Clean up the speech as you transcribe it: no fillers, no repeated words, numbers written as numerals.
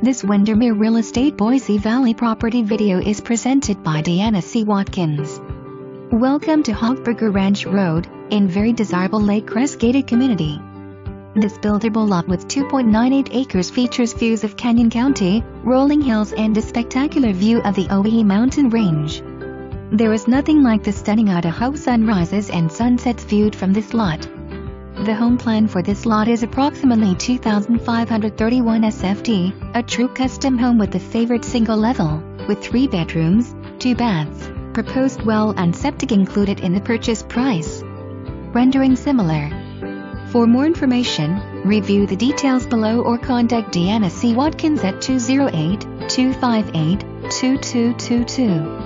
This Windermere Real Estate Boise Valley property video is presented by Deanna C Watkins. Welcome to Hockberger Ranch Road, in very desirable Lake Crest gated community. This buildable lot with 2.98 acres features views of Canyon County, rolling hills and a spectacular view of the Owyhee Mountain range. There is nothing like the stunning Idaho sunrises and sunsets viewed from this lot. The home plan for this lot is approximately 2,531 SFT, a true custom home with a favored single level, with 3 bedrooms, 2 baths, proposed well and septic included in the purchase price. Rendering similar. For more information, review the details below or contact Deanna C Watkins at 208-258-2222.